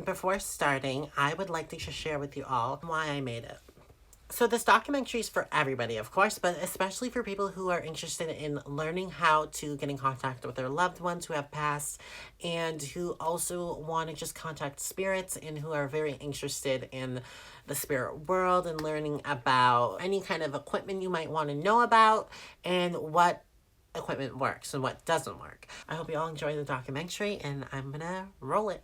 And before starting, I would like to just share with you all why I made it. So this documentary is for everybody, of course, but especially for people who are interested in learning how to get in contact with their loved ones who have passed, and who also want to just contact spirits, and who are very interested in the spirit world and learning about any kind of equipment you might want to know about, and what equipment works and what doesn't work. I hope you all enjoy the documentary, and I'm gonna roll it.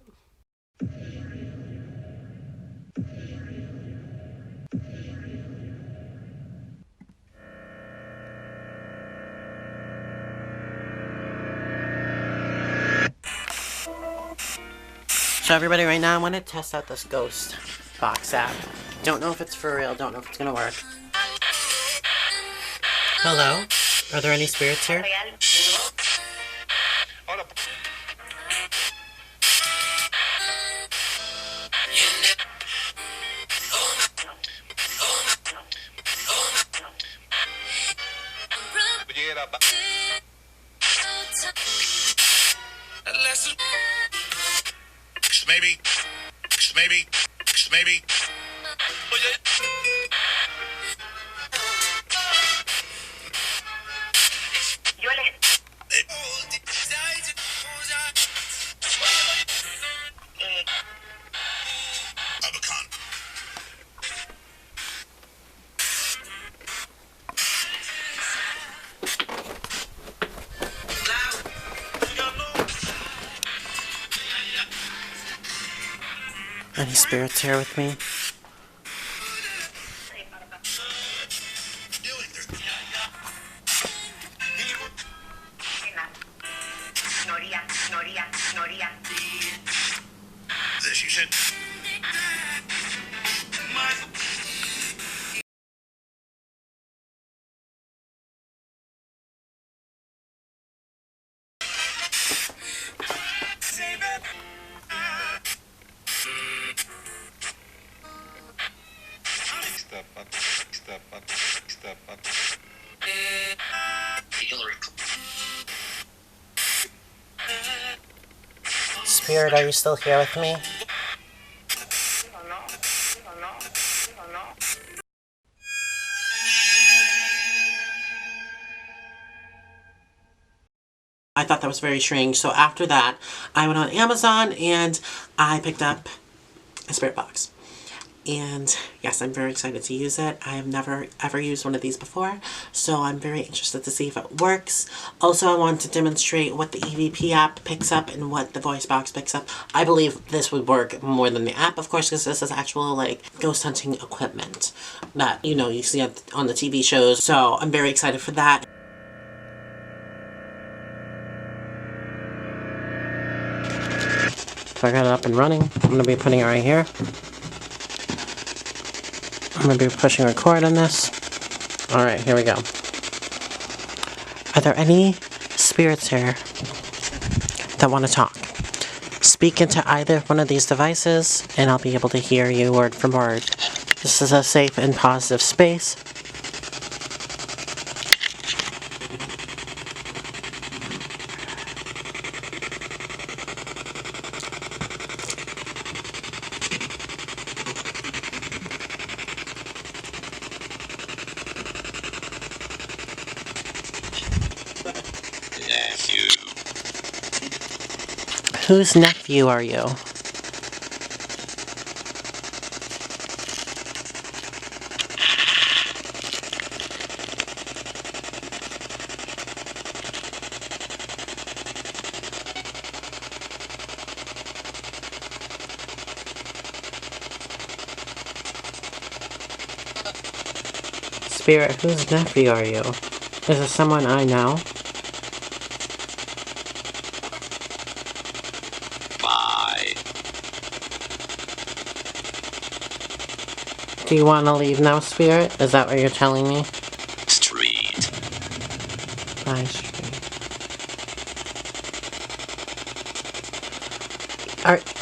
So everybody, right now I want to test out this ghost box app. Don't know if it's for real, don't know if it's gonna work. Hello? Are there any spirits here? Maybe. Any spirits here with me? This you said. Step up. Hillary. Spirit, are you still here with me? I thought that was very strange. So after that, I went on Amazon and I picked up a spirit box. And yes, I'm very excited to use it. I have never ever used one of these before, so I'm very interested to see if it works. Also, I want to demonstrate what the EVP app picks up and what the voice box picks up. I believe this would work more than the app, of course, because this is actual like ghost hunting equipment that, you know, you see on the TV shows. So I'm very excited for that. So I got it up and running. I'm going to be putting it right here. I'm going to be pushing record on this. Alright, here we go. Are there any spirits here that want to talk? Speak into either one of these devices and I'll be able to hear you word for word. This is a safe and positive space. Whose nephew are you? Spirit, whose nephew are you? Is it someone I know? Do you want to leave now, Spirit? Is that what you're telling me? Street. Bye, Street.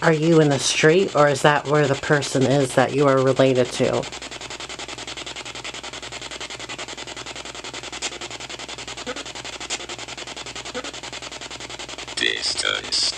Are you in the street, or is that where the person is that you are related to? Distance.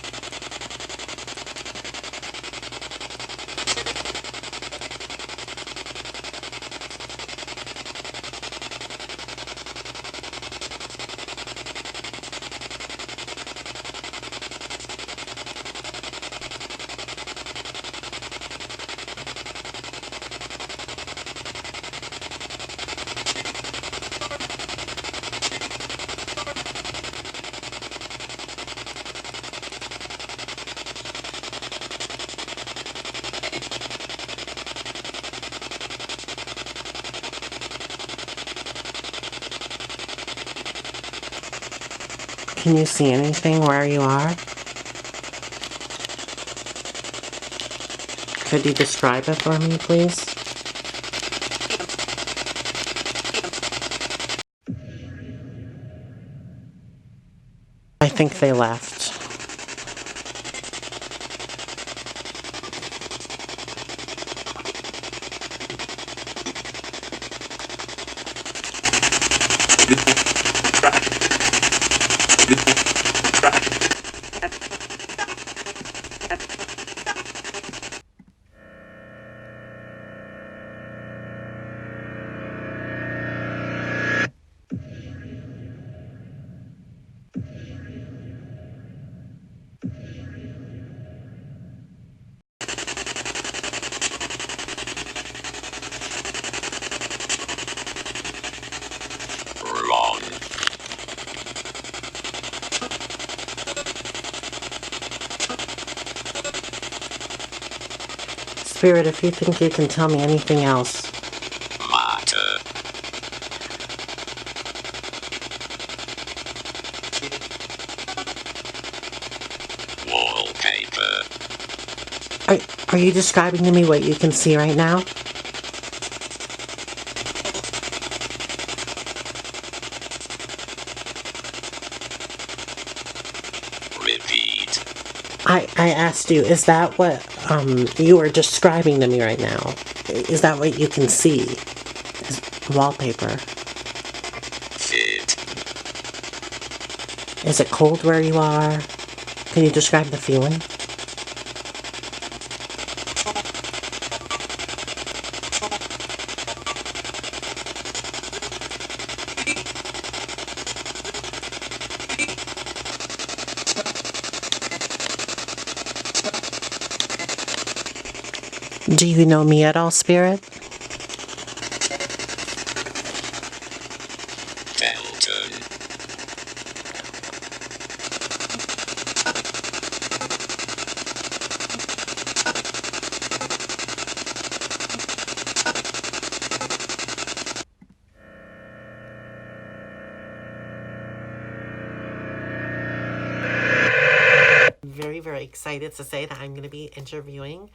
Can you see anything where you are? Could you describe it for me, please? I think they left. Wrong. Spirit, if you think you can tell me anything else. Matter. Wallpaper. Are you describing to me what you can see right now? Repeat. I asked you, is that what you are describing to me right now? Is that what you can see? Is wallpaper. Fit. Is it cold where you are? Can you describe the feeling? Do you know me at all, Spirit? Delton. Very, very excited to say that I'm going to be interviewing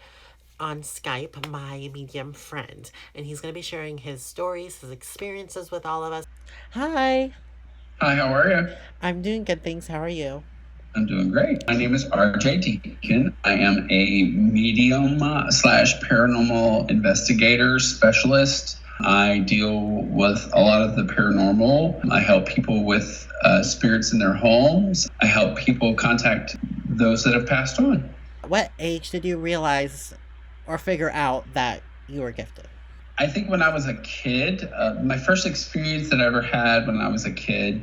on Skype my medium friend, and he's going to be sharing his stories, his experiences with all of us. Hi. Hi, how are you? I'm doing good, thanks. How are you? I'm doing great. My name is RJ Deacon. I am a medium slash paranormal investigator specialist. I deal with a lot of the paranormal. I help people with spirits in their homes. I help people contact those that have passed on. What age did you realize or figure out that you were gifted? I think when I was a kid, my first experience that I ever had when I was a kid,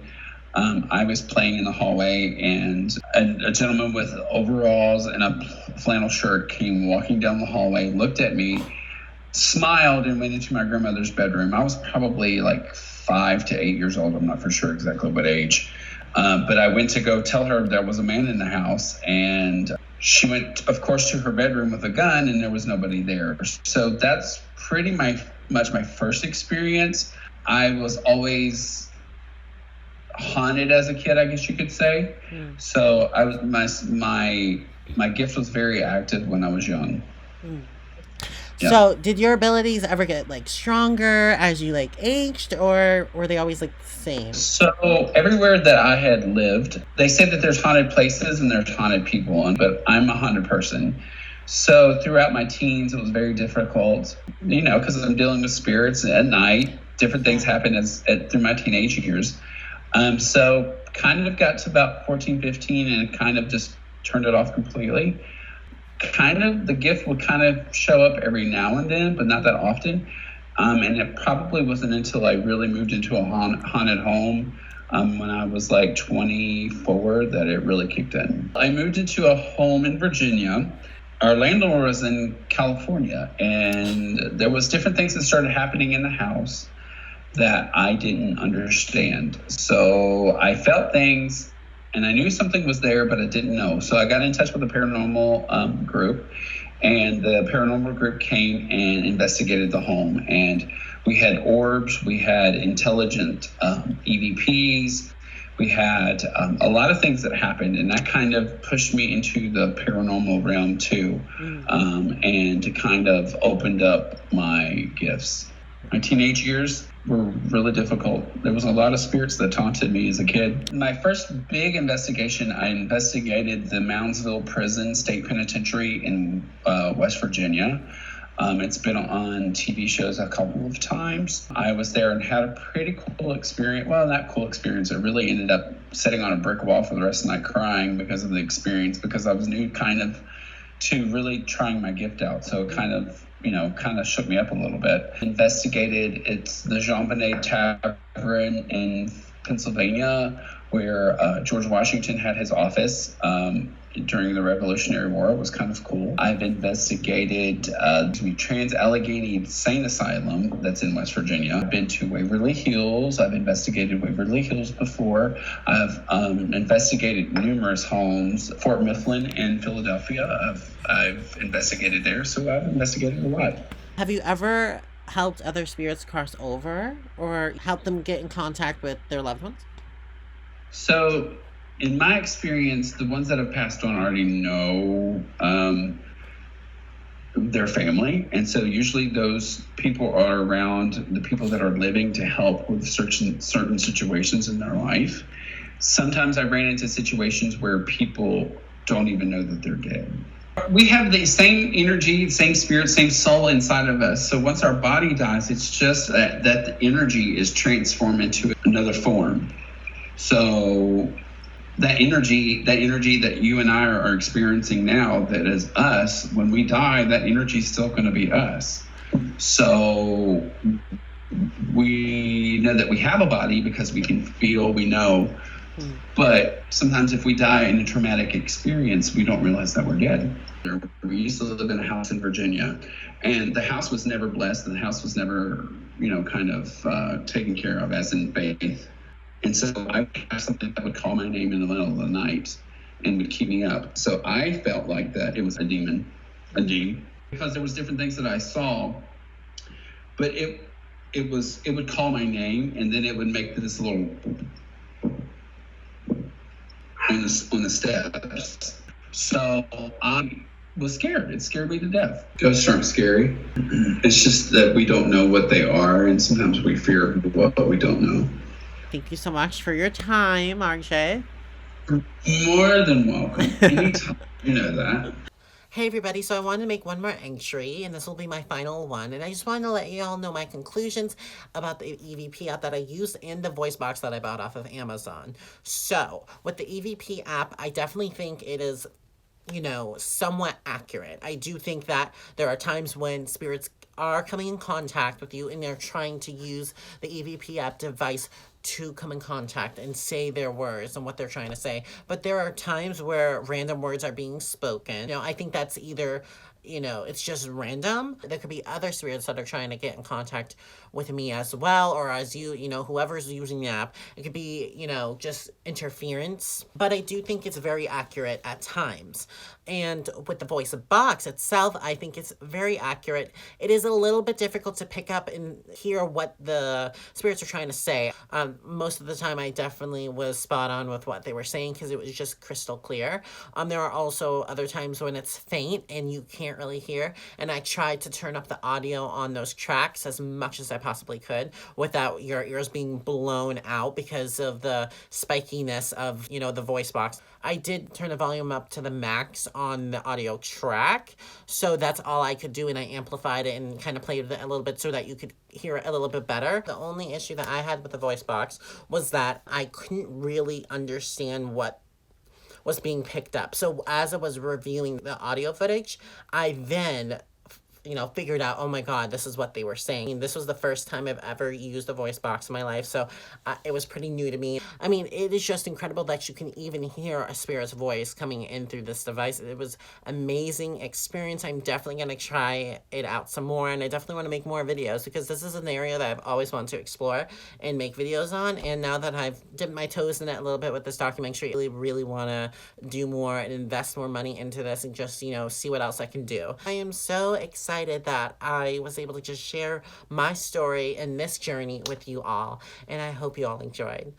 I was playing in the hallway, and a gentleman with overalls and a flannel shirt came walking down the hallway, looked at me, smiled, and went into my grandmother's bedroom. I was probably like 5 to 8 years old. I'm not for sure exactly what age. But I went to go tell her there was a man in the house, and she went, of course, to her bedroom with a gun, and there was nobody there. So that's pretty much my first experience. I was always haunted as a kid, I guess you could say. So I was my gift was very active when I was young. Yeah. So, did your abilities ever get like stronger as you like aged, or were they always like the same? So everywhere that I had lived, they say that there's haunted places and there's haunted people, but I'm a haunted person. So throughout my teens, it was very difficult, because I'm dealing with spirits at night. Different things happen through my teenage years. So kind of got to about 14, 15 and kind of just turned it off completely. Kind of the gift would kind of show up every now and then, but not that often. And it probably wasn't until I really moved into a haunted home when I was like 24 that it really kicked in. I moved into a home in Virginia. Our landlord was in California, and there was different things that started happening in the house that I didn't understand. So I felt things, and I knew something was there, but I didn't know. So I got in touch with the paranormal group, and the paranormal group came and investigated the home. And we had orbs, we had intelligent EVPs, We had a lot of things that happened, and that kind of pushed me into the paranormal realm too, and kind of opened up my gifts. My teenage years were really difficult. There was a lot of spirits that taunted me as a kid. My first big investigation, I investigated the Moundsville Prison State Penitentiary in West Virginia. It's been on TV shows a couple of times. I was there and had a pretty cool experience. Well, not cool experience. I really ended up sitting on a brick wall for the rest of the night crying because of the experience, because I was new kind of to really trying my gift out. So it kind of shook me up a little bit. Investigated, it's the Jean Bonnet Tavern in Pennsylvania, where George Washington had his office during the Revolutionary War. It was kind of cool. I've investigated the Trans-Allegheny Insane Asylum that's in West Virginia. I've been to Waverly Hills. I've investigated Waverly Hills before. I've investigated numerous homes. Fort Mifflin in Philadelphia, I've investigated there, so I've investigated a lot. Have you ever helped other spirits cross over or helped them get in contact with their loved ones? So, in my experience, the ones that have passed on already know their family. And so usually those people are around the people that are living to help with certain situations in their life. Sometimes I ran into situations where people don't even know that they're dead. We have the same energy, same spirit, same soul inside of us. So once our body dies, it's just that the energy is transformed into another form. So that energy that you and I are experiencing now, that is us, when we die, that energy is still going to be us. So we know that we have a body because we can feel, we know. But sometimes if we die in a traumatic experience, we don't realize that we're dead. We used to live in a house in Virginia, and the house was never blessed, and the house was never, taken care of, as in faith. And so I would have something that would call my name in the middle of the night and would keep me up. So I felt like that it was a demon, because there was different things that I saw, but it would call my name, and then it would make this little on the steps. So I was scared. It scared me to death. Ghosts aren't scary. It's just that we don't know what they are, and sometimes we fear what we don't know. Thank you so much for your time, RJ. More than welcome. Anytime. You know that. Hey everybody, so I wanted to make one more entry, and this will be my final one, and I just wanted to let you all know my conclusions about the EVP app that I used and the voice box that I bought off of Amazon. So, with the EVP app, I definitely think it is, somewhat accurate. I do think that there are times when spirits are coming in contact with you and they're trying to use the EVP app device to come in contact and say their words and what they're trying to say. But there are times where random words are being spoken. I think that's either, it's just random. There could be other spirits that are trying to get in contact with me as well, or as you, whoever's using the app. It could be, just interference. But I do think it's very accurate at times. And with the voice box itself, I think it's very accurate. It is a little bit difficult to pick up and hear what the spirits are trying to say. Most of the time, I definitely was spot on with what they were saying because it was just crystal clear. There are also other times when it's faint and you can't really hear. And I tried to turn up the audio on those tracks as much as I possibly could without your ears being blown out because of the spikiness of, the voice box. I did turn the volume up to the max on the audio track, so that's all I could do, and I amplified it and kind of played it a little bit so that you could hear it a little bit better. The only issue that I had with the voice box was that I couldn't really understand what was being picked up. So as I was reviewing the audio footage, I then figured out, oh my God, this is what they were saying. This was the first time I've ever used a voice box in my life, so it was pretty new to me. I mean, it is just incredible that you can even hear a spirit's voice coming in through this device. It was amazing experience. I'm definitely going to try it out some more, and I definitely want to make more videos because this is an area that I've always wanted to explore and make videos on, and now that I've dipped my toes in it a little bit with this documentary, I really want to do more and invest more money into this and just, see what else I can do. I am so excited that I was able to just share my story and this journey with you all, and I hope you all enjoyed.